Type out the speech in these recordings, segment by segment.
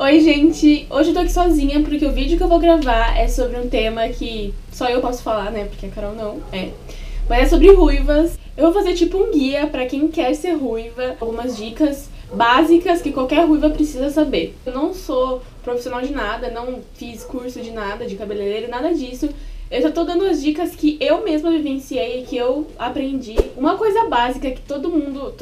Oi, gente! Hoje eu tô aqui sozinha porque o vídeo que eu vou gravar é sobre um tema que só eu posso falar, né? Porque a Carol não Mas é sobre ruivas. Eu vou fazer tipo um guia pra quem quer ser ruiva, algumas dicas básicas que qualquer ruiva precisa saber. Eu não sou profissional de nada, não fiz curso de nada, de cabeleireiro, nada disso. Eu só tô dando as dicas que eu mesma vivenciei e que eu aprendi. Uma coisa básica que todo mundo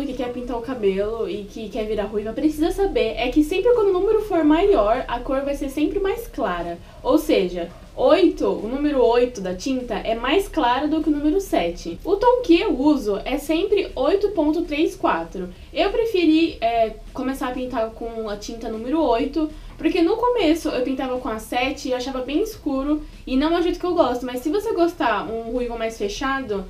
que quer pintar o cabelo e que quer virar ruiva precisa saber é que sempre quando o número for maior, a cor vai ser sempre mais clara. Ou seja, o número 8 da tinta é mais claro do que o número 7. O tom que eu uso é sempre 8.34. Eu preferi começar a pintar com a tinta número 8, porque no começo eu pintava com a 7 e eu achava bem escuro e não é o jeito que eu gosto. Mas se você gostar um ruivo mais fechado,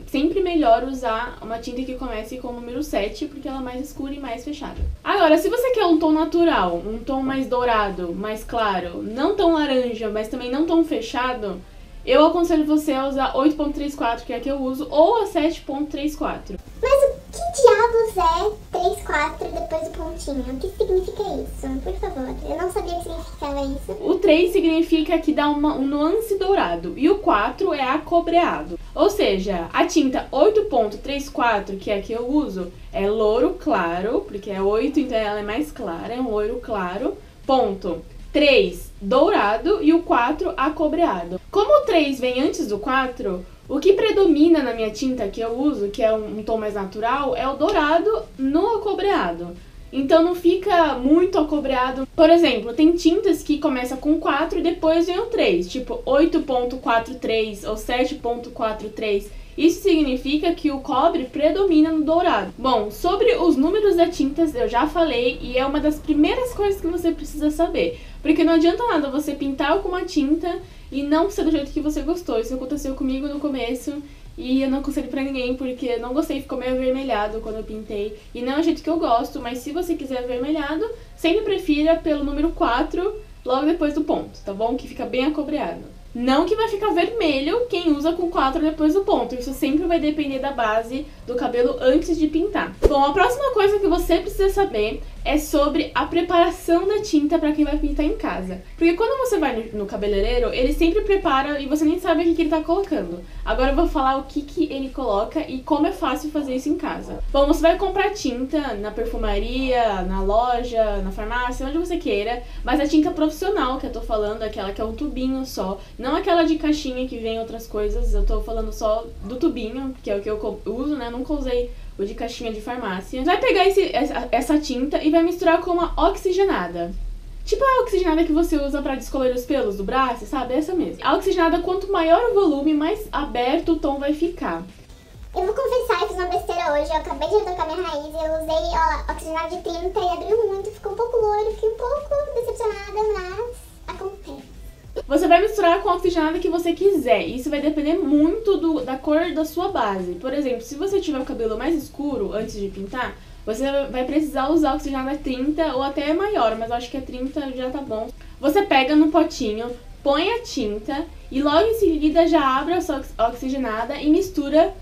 sempre melhor usar uma tinta que comece com o número 7, porque ela é mais escura e mais fechada. Agora, se você quer um tom natural, um tom mais dourado, mais claro, não tão laranja, mas também não tão fechado, eu aconselho você a usar 8.34, que é a que eu uso, ou a 7.34. Mas o que diabos é 3,4 depois do pontinho? O que significa isso? Por favor, eu não sabia o que significava isso. O 3 significa que dá um nuance dourado e o 4 é acobreado. Ou seja, a tinta 8.34, que é a que eu uso, é louro claro, porque é 8, então ela é mais clara, é um loiro claro, ponto. 3 dourado e o 4 acobreado. Como o 3 vem antes do 4, o que predomina na minha tinta que eu uso, que é um tom mais natural, é o dourado no acobreado. Então não fica muito acobreado. Por exemplo, tem tintas que começam com 4 e depois vem o 3, tipo 8.43 ou 7.43. Isso significa que o cobre predomina no dourado. Bom, sobre os números das tintas eu já falei e é uma das primeiras coisas que você precisa saber. Porque não adianta nada você pintar com uma tinta e não ser do jeito que você gostou. Isso aconteceu comigo no começo e eu não aconselho pra ninguém porque eu não gostei, ficou meio avermelhado quando eu pintei. E não é o jeito que eu gosto, mas se você quiser avermelhado, sempre prefira pelo número 4 logo depois do ponto, tá bom? Que fica bem acobreado. Não que vai ficar vermelho quem usa com 4 depois do ponto. Isso sempre vai depender da base do cabelo antes de pintar. Bom, a próxima coisa que você precisa saber é sobre a preparação da tinta para quem vai pintar em casa. Porque quando você vai no cabeleireiro, ele sempre prepara e você nem sabe o que ele tá colocando. Agora eu vou falar o que ele coloca e como é fácil fazer isso em casa. Bom, você vai comprar tinta na perfumaria, na loja, na farmácia, onde você queira. Mas a tinta profissional que eu tô falando, aquela que é um tubinho só. Não aquela de caixinha que vem outras coisas, eu tô falando só do tubinho, que é o que eu uso, né? Nunca usei o de caixinha de farmácia. Você vai pegar essa tinta e vai misturar com uma oxigenada. Tipo a oxigenada que você usa pra descolorir os pelos do braço, sabe? Essa mesmo. A oxigenada, quanto maior o volume, mais aberto o tom vai ficar. Eu vou confessar, eu fiz uma besteira hoje, eu acabei de retocar minha raiz, eu usei oxigenado de 30 e abriu muito, ficou um pouco loiro, fiquei um pouco decepcionada, mas acontece. Você vai misturar com a oxigenada que você quiser. Isso vai depender muito da cor da sua base. Por exemplo, se você tiver o cabelo mais escuro antes de pintar, você vai precisar usar a oxigenada 30 ou até maior, mas eu acho que a 30 já tá bom. Você pega no potinho, põe a tinta e logo em seguida já abre a sua oxigenada e mistura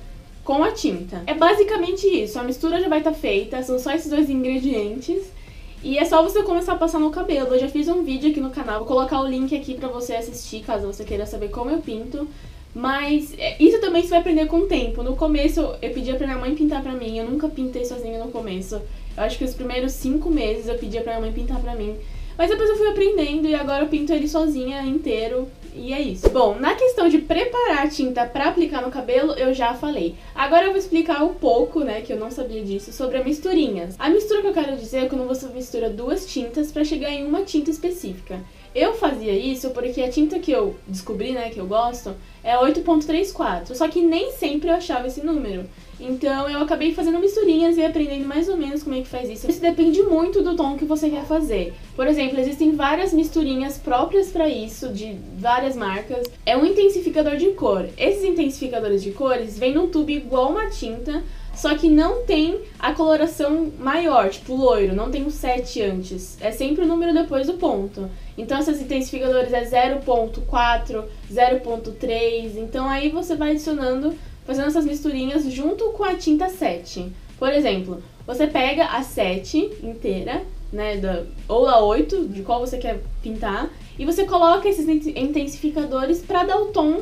com a tinta. É basicamente isso, a mistura já vai estar feita, são só esses dois ingredientes. E é só você começar a passar no cabelo. Eu já fiz um vídeo aqui no canal, vou colocar o link aqui pra você assistir, caso você queira saber como eu pinto. Mas isso também você vai aprender com o tempo. No começo eu pedia pra minha mãe pintar pra mim, eu nunca pintei sozinha no começo. Eu acho que os primeiros 5 meses eu pedia pra minha mãe pintar pra mim. Mas depois eu fui aprendendo e agora eu pinto ele sozinha, inteiro, e é isso. Bom, na questão de preparar a tinta pra aplicar no cabelo, eu já falei. Agora eu vou explicar um pouco, né, que eu não sabia disso, sobre as misturinhas. A mistura que eu quero dizer é quando você mistura duas tintas pra chegar em uma tinta específica. Eu fazia isso porque a tinta que eu descobri, né, que eu gosto, é 8.34, só que nem sempre eu achava esse número. Então eu acabei fazendo misturinhas e aprendendo mais ou menos como é que faz isso. Isso depende muito do tom que você quer fazer. Por exemplo, existem várias misturinhas próprias para isso, de várias marcas. É um intensificador de cor. Esses intensificadores de cores vêm num tubo igual uma tinta, só que não tem a coloração maior, tipo loiro, não tem um 7 antes. É sempre o número depois do ponto. Então esses intensificadores é 0.4, 0.3, então aí você vai adicionando, fazendo essas misturinhas junto com a tinta 7. Por exemplo, você pega a 7 inteira né, ou a 8, de qual você quer pintar, e você coloca esses intensificadores pra dar o tom,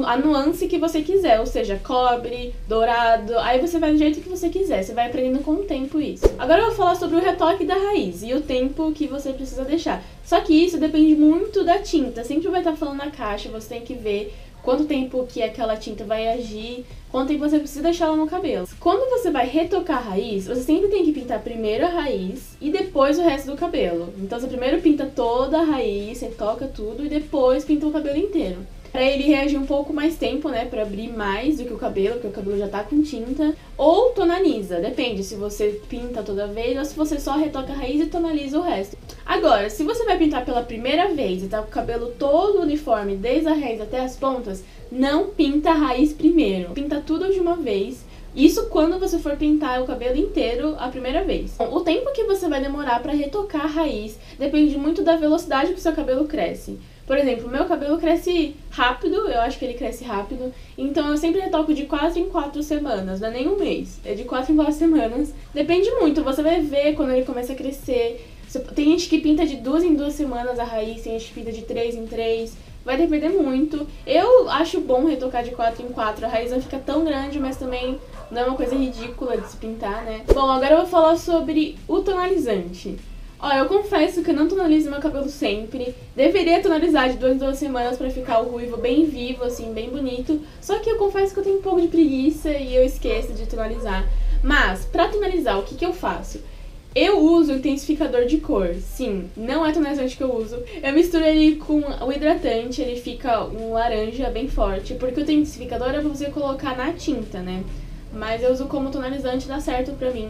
a nuance que você quiser, ou seja, cobre, dourado, aí você vai do jeito que você quiser, você vai aprendendo com o tempo isso. Agora eu vou falar sobre o retoque da raiz e o tempo que você precisa deixar. Só que isso depende muito da tinta, sempre vai estar falando na caixa, você tem que ver quanto tempo que aquela tinta vai agir, quanto tempo você precisa deixar ela no cabelo. Quando você vai retocar a raiz, você sempre tem que pintar primeiro a raiz e depois o resto do cabelo. Então você primeiro pinta toda a raiz, retoca tudo e depois pinta o cabelo inteiro. Pra ele reagir um pouco mais tempo, né, pra abrir mais do que o cabelo, porque o cabelo já tá com tinta. Ou tonaliza, depende se você pinta toda vez ou se você só retoca a raiz e tonaliza o resto. Agora, se você vai pintar pela primeira vez e tá com o cabelo todo uniforme, desde a raiz até as pontas, não pinta a raiz primeiro. Pinta tudo de uma vez. Isso quando você for pintar o cabelo inteiro a primeira vez. O tempo que você vai demorar pra retocar a raiz depende muito da velocidade que o seu cabelo cresce. Por exemplo, o meu cabelo cresce rápido, eu acho que ele cresce rápido, então eu sempre retoco de 4 em 4 semanas, não é nem um mês, é de 4 em 4 semanas. Depende muito, você vai ver quando ele começa a crescer. Tem gente que pinta de 2 em 2 semanas a raiz, tem gente que pinta de 3 em 3, vai depender muito. Eu acho bom retocar de 4 em 4, a raiz não fica tão grande, mas também não é uma coisa ridícula de se pintar, né? Bom, agora eu vou falar sobre o tonalizante. Ó, eu confesso que eu não tonalizo meu cabelo sempre. Deveria tonalizar de 2 em 2 semanas pra ficar o ruivo bem vivo, assim, bem bonito. Só que eu confesso que eu tenho um pouco de preguiça e eu esqueço de tonalizar. Mas, pra tonalizar, o que eu faço? Eu uso intensificador de cor, sim, não é tonalizante que eu uso. Eu misturo ele com o hidratante, ele fica um laranja bem forte, porque o intensificador é pra você colocar na tinta, né? Mas eu uso como tonalizante, dá certo pra mim.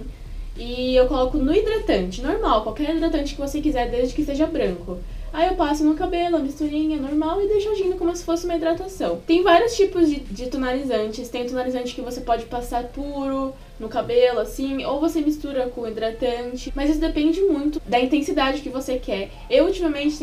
E eu coloco no hidratante, normal, qualquer hidratante que você quiser, desde que seja branco. Aí eu passo no cabelo, a misturinha normal e deixo agindo como se fosse uma hidratação. Tem vários tipos de tonalizantes, tem tonalizante que você pode passar puro no cabelo, assim, ou você mistura com hidratante. Mas isso depende muito da intensidade que você quer. Eu ultimamente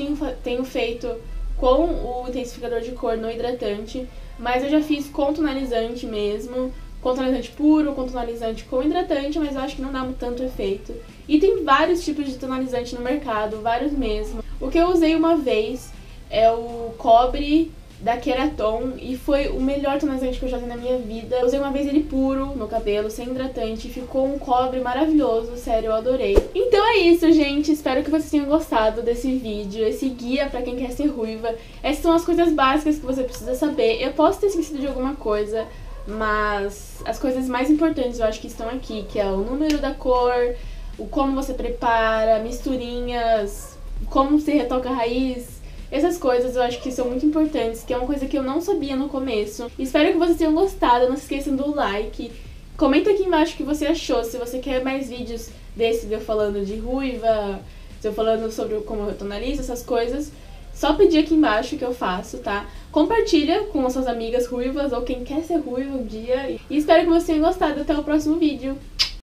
tenho feito com o intensificador de cor no hidratante, mas eu já fiz com tonalizante mesmo. Com tonalizante puro, com tonalizante com hidratante, mas eu acho que não dá tanto efeito. E tem vários tipos de tonalizante no mercado, vários mesmo. O que eu usei uma vez é o cobre da Keraton e foi o melhor tonalizante que eu já usei na minha vida. Eu usei uma vez ele puro no cabelo, sem hidratante, ficou um cobre maravilhoso, sério, eu adorei. Então é isso, gente, espero que vocês tenham gostado desse vídeo, esse guia pra quem quer ser ruiva. Essas são as coisas básicas que você precisa saber. Eu posso ter esquecido de alguma coisa, mas as coisas mais importantes eu acho que estão aqui, que é o número da cor, o como você prepara, misturinhas, como você retoca a raiz. Essas coisas eu acho que são muito importantes, que é uma coisa que eu não sabia no começo. Espero que vocês tenham gostado, não se esqueçam do like. Comenta aqui embaixo o que você achou, se você quer mais vídeos desse de eu falando de ruiva, de eu falando sobre como eu tonalizo, essas coisas. Só pedir aqui embaixo que eu faço, tá? Compartilha com as suas amigas ruivas ou quem quer ser ruiva um dia. E espero que vocês tenham gostado. Até o próximo vídeo.